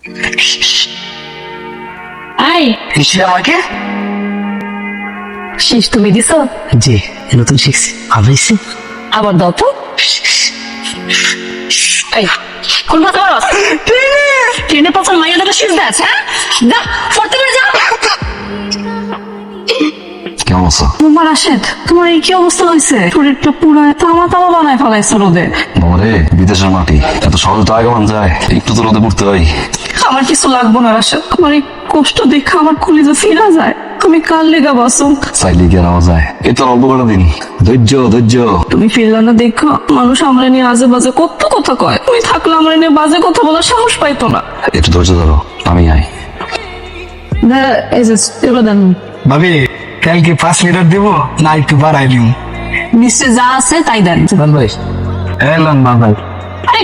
I আমাকে শেষ তুমি দিছো? জি, নতুন শিখছি, ভাবাইছি। আবার দাও তো। এই কোন কথা বলো? ট্রেনে পছন্দ মাইয়া দেখে শিখতে আছে। হ্যাঁ যা পড়তে পারে যা। কেমন আছো? তোমার রাশেদ, তোমার এই কি অবস্থা হয়েছে? শরীরটা পুরো তামা তামা বানায় ফেলাইছে রোদে। বাবারে, বিদেশের মাটি এত সহজে তো আগমন যায়, একটু তো রোদে পড়তে হয়। আমার কিছু লাগবো না রাশেদ, আমার এই কষ্ট দেখে আমার কলিজা ফিরা যায়। তুমি কাল লেগা বসো। চাইলে কি আর আওয়া যায়? এই তো অল্প কটা দিন, ধৈর্য ধৈর্য। তুমি ফিরলা না দেখো, মানুষ আমরা নিয়ে আজে বাজে কত কথা কয়। তুমি থাকলে আমরা নিয়ে বাজে কথা বলার সাহস পাইতো না। একটু ধৈর্য ধরো, আমি আই। এই যে এগুলো দেন। ভাবি, কালকে 5 লিটার দিব না একটু বাড়াই দিব? নিশ্চয় যা আছে তাই দেন। ভাই এলাম না ভাই। আরে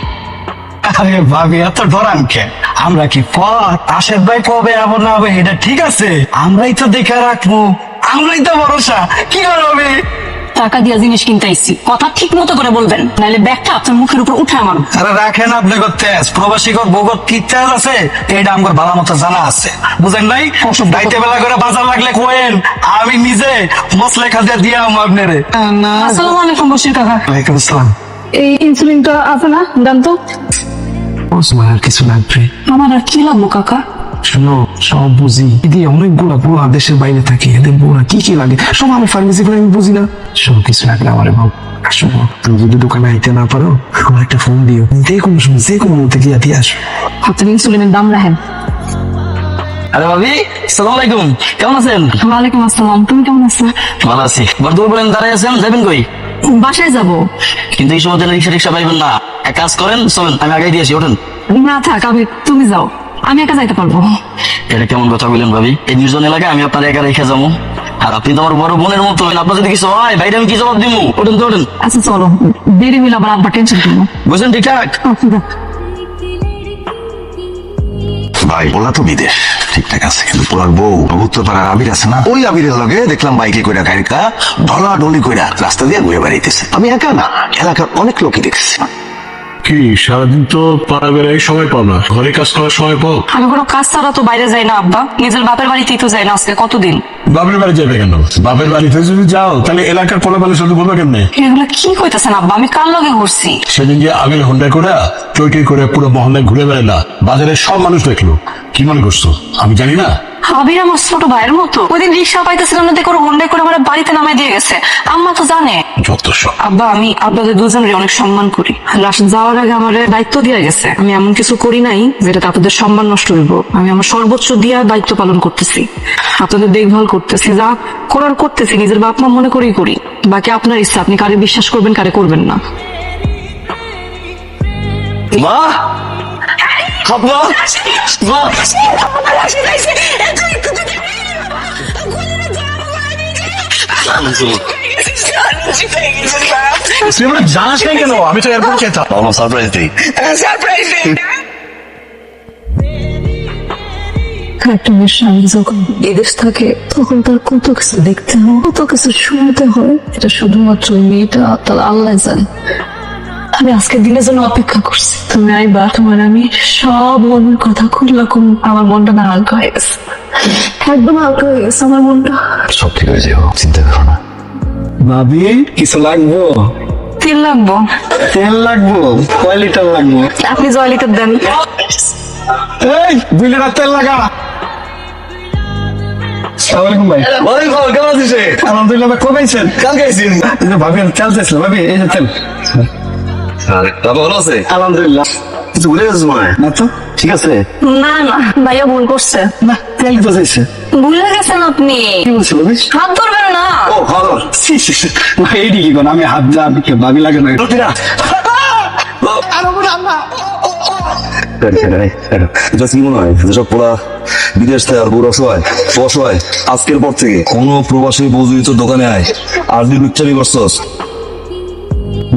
আরে ভাবি, এত ডরান কেন? আমরা কি পথ আশের ভাই কবে আবার না হবে এটা ঠিক আছে, আমরাই তো দেখে রাখবো, আমরাই তো ভরসা। কি করবে? টাকা দিয়া জিনিস কিনতে আইছি, কথা ঠিক মতো করে বলবেন, নাহলে ব্যাগটা আপনার মুখের উপর উঠে আমার। আরে রাখেন আপনি করতে প্রবাসী কর বগত কি তেজ আছে এটা আমার ভালো মতো জানা আছে, বুঝেন নাই? দাইতে বেলা করে বাজার লাগলে কোয়েন, আমি নিজে মশলা খাদ্য দিয়া আপনারে। আসসালামু আলাইকুম বশির কাকা। ওয়ালাইকুম আসসালাম। এই ইনসুলিনটা আছে না, দেন তো। ওসমান, আর কিছু লাগবে? আমার আর কি লাগবো কাকা? শোনো, সব বুঝি, এদিকে অনেকগুলা বুড়া দেশের বাইরে থাকি, এদের বুড়া কি কি লাগে সব আমি ফার্মেসি করে আমি বুঝি না। সব কিছু লাগলে আমার বাবু। শোনো, তুমি যদি দোকানে আইতে না পারো, আমার একটা ফোন দিও, যে কোনো সময় যে কোনো মুহূর্তে গিয়ে দিয়ে আসো। আপনার ইনসুলিনের দাম রাখেন। আরে ভাবি, সালাম আলাইকুম, কেমন আছেন? ওয়ালাইকুম আসসালাম, তুমি কেমন আছো? ভালো আছি। বর্ধমান বলেন দাঁড়াই আছেন, যাবেন কই? বাসায় যাবো। কিন্তু এই সময় রিক্সা রিক্সা পাইবেন না, এক কাজ করেন, চলেন আমি আগে দিয়ে আসি, ওঠেন। না থাক, তুমি যাও, আমি একা যাইতে পারবো। এটা কেমন কথা বললেন ভাবি? এই নির্জন এলাকায় আমি আপনার একা রেখে যাবো? আর আপনি তো আমার বড় বোনের মতো, আপনার যদি কিছু হয় বাইরে আমি কি জবাব দিব? ওঠেন তো, ওঠেন। আচ্ছা চলো, দেরি হইলে আবার আব্বা টেনশন করবো। বুঝলেন? ঠিকঠাক ভাই, ওলা তো বিদেশ ঠিকঠাক আছে, কিন্তু পোলার বউ উত্তর পাড়ার আবির আছে না, ওই আবিরের লগে দেখলাম বাইকে কইরা গাড়িটা ঢলা ঢলি কইরা রাস্তা দিয়ে ঘুরে বেড়াইতেছে। আমি একা না, এলাকার অনেক লোকই দেখছি। কি সারাদিন তো পাড়া বেড়াই সময় পাও না, ঘরে কাজ করার সময় পাও? আমি কোনো কাজ ছাড়া তো বাইরে যাই না আব্বা, নিজের বাপের বাড়িতেই তো যাই না আজকে কতদিন। বাপের বাড়ি যাবে কেন? বাপের বাড়িতে যদি যাও তাহলে এলাকার পোলাপালের সাথে বলবে কেমনে? এগুলো কি কইতেছেন আব্বা, আমি কার লগে ঘুরছি? সেদিন যে আগে হোন্ডা করে টই টই করে পুরো মহল্লায় ঘুরে বেড়ালা, বাজারে সব মানুষ দেখলো, কি মনে করছো আমি জানি না? আবির আমার ছোট ভাইয়ের মতো, ওইদিন রিক্সা পাইতেছিলাম না দেখে হোন্ডা করে আমার বাড়িতে নামাই দিয়ে গেছে, আম্মা তো জানে। যত সব। আব্বা, আমি আপনাদের দুজনের অনেক সম্মান করি। লাস্ট যাওয়ার আগে আমার দায়িত্ব দিয়ে গেছে, আমি এমন কিছু করি নাই যেটাতে আপনাদের সম্মান নষ্ট হইব। আমি আমার সর্বোচ্চ দিয়ে দায়িত্ব পালন করতেছি, আপনাদের দেখভাল করতেছি, যা করার করতেছি নিজের বাপ মা মনে করেই করি। বাকি আপনার ইচ্ছা, আপনি কারে বিশ্বাস করবেন কারে করবেন না। মা, আব্বা, মা, জানাস নাই কেন? আমি তো এয়ারপোর্ট যেতাম। আমার সারপ্রাইজ দিই। একটা মেয়ের স্বামী যখন বিদেশ থাকে তখন তার কত কিছু দেখতে হয়, কত কিছু শুনতে হয়, এটা শুধুমাত্র মেয়েটা তার আল্লাহ জানে। আমি আজকের দিনের জন্য অপেক্ষা করছি, তুমি আইবা, তোমার আমি সব মনের কথা খুললা কম। আমার মনটা না হালকা হয়ে গেছে, একদম হালকা হয়ে গেছে আমার মনটা। সব ঠিক হয়ে যাবো, চিন্তা করো না। ভাবি, কিছু লাগবো? তেল লাগবো। তেল লাগবো? কয় লিটার লাগবো? আপনি 6 লিটার দেন। এই 2 লিটার তেল লাগা। আসসালামু আলাইকুম ভাই। ওই খবর কেমন আছিস? আলহামদুলিল্লাহ ভাই, কবে আইছেন? কালকে আইসি। এই যে ভাবি তেল চাইছিল, ভাবি এই যে তেল। বাবা ভালো আছে? আলহামদুলিল্লাহ। কিছু ভুলে গেছিস মনে হয়? না তো, ঠিক আছে। না না, ভাইয়া ভুল করছে। না তেল তো চাইছে। ভুলে গেছেন আপনি, কি বলছিল ভাবি? হাত ধরবেন না। ও ভালো। ছি, ছি, ছি। ভাই এইটি কি কোন? আমি হাত যা ভাবি লাগে না। রুটিরা কি মনে হয় যেসব পোড়া বিদেশ থেকে আর বুড়ো অসহায় আজকের পর থেকে কোনো প্রবাসী বৌদি তোর দোকানে আয় আর তুই লুচ্চামি করছস?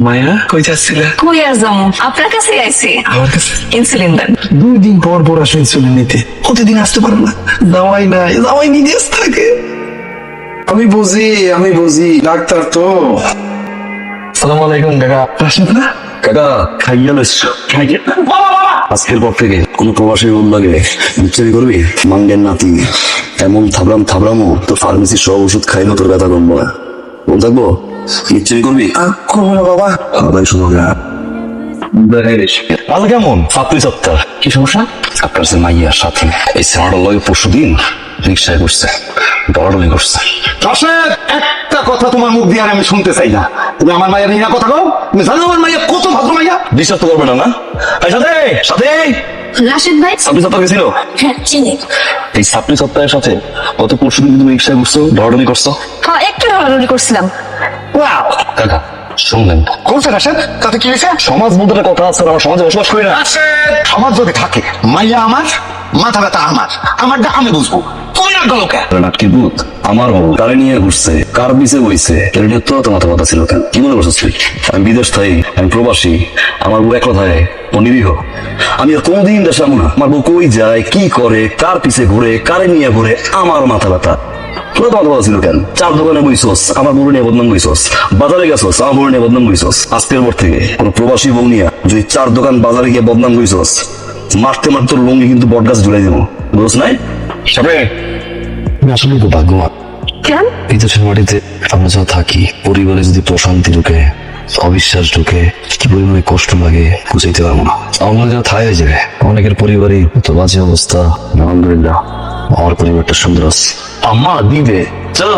মায়া কই যাচ্ছিলে? কই আর যাবো, আপনার কাছে আইছি। আমার কাছে ইনসুলিন দেন। 2 দিন পর পর আসলে ইনসুলিন নিতে, প্রতিদিন আসতে পারো না? যাওয়াই নাই, যাওয়াই নিদেশ থাকে। আমি বুঝি ডাক্তার তো। সালাম আলাইকুম কাকা। রাশেদ না? কাকা খাইয়া লইছ আজকের পর থেকে কোনো প্রবাসী বল লাগে বিচ্ছারি করবি মাঙ্গের নাতি এমন থাবরামো তোর ফার্মেসির সব ওষুধ খাইলেও তোর ব্যথা কমবো না বল থাকবো বিচ্ছারি করবি করবো না বাবা। আদায় শোনো ভালো কেমন ছাত্রী সপ্তাহ কি সমস্যা আপনার সে মাইয়ার সাথে এই সেমাটার লগে পরশু দিন রিক্সায় করছে দৌড়াদৌড়ি করছে রাশেদ, একটা কথা তোমার মুখ দিয়ে আর আমি শুনতে চাই না। তুমি আমার মায়ের নিয়ে কথা কও। তুমি জানো আমার মাইয়া কত ভদ্র মাইয়া? বিশ্বাস তো করবে না না এই সাথে সাথে রাশেদ ভাই ছাত্রী সপ্তাহ গেছিল হ্যাঁ চিনি এই ছাত্রী সপ্তাহের সাথে গত পরশু দিন তুমি রিক্সায় করছো দৌড়াদৌড়ি করছো হ্যাঁ একটু দৌড়াদৌড়ি করছিলাম কাকা শুনলেন কোনটা রাশেদ? তাতে কি হয়েছে? সমাজ বলতে একটা কথা আছে আর আমরা সমাজে বসবাস করি না রাশেদ, সমাজ যদি থাকে, মাইয়া আমার, মাথা ব্যথা আমারটা আমি বুঝবো। তুমি আর গেল কে? নাটকি ভূত আমার বউ তারে নিয়ে ঘুরছে কার বিচে বইছে এর নিয়ে তো তোমার কথা ছিল কেন কি মনে করছিস তুই আমি বিদেশ থাই আমি প্রবাসী আমার বউ এক কথায় ও নিরীহ আমি আর কোনদিন দেশে আমু না আমার বউ কই যায় কি করে কার পিছে ঘুরে কারে নিয়ে ঘুরে আমার মাথা ব্যথা তোরা তোমার কথা ছিল কেন চার দোকানে বইছস আমার বউ নিয়ে বদনাম বইছস বাজারে গেছস আমার বউ নিয়ে বদনাম বইছস আজকের পর থেকে কোনো প্রবাসী বউ নিয়ে যদি চার দোকান বাজারে গিয়ে বদনাম বইছস মারতে মারতে তোর লুঙ্গি কিন্তু বট গাছ জুড়াই দেবো বুঝছ নাই সাপে আমি আসলে খুব ভাগ্যবান কেন বিদেশের মাটিতে আমরা যা থাকি পরিবারে যদি প্রশান্তি ঢুকে অবিশ্বাস ঢুকে কি পরিমাণে কষ্ট লাগে বুঝাইতে পারবো না আমার যা থাই হয়ে যাবে অনেকের পরিবারই তো বাজে অবস্থা আলহামদুলিল্লাহ আমার পরিবারটা সুন্দর আছে আম্মা দিবে চলো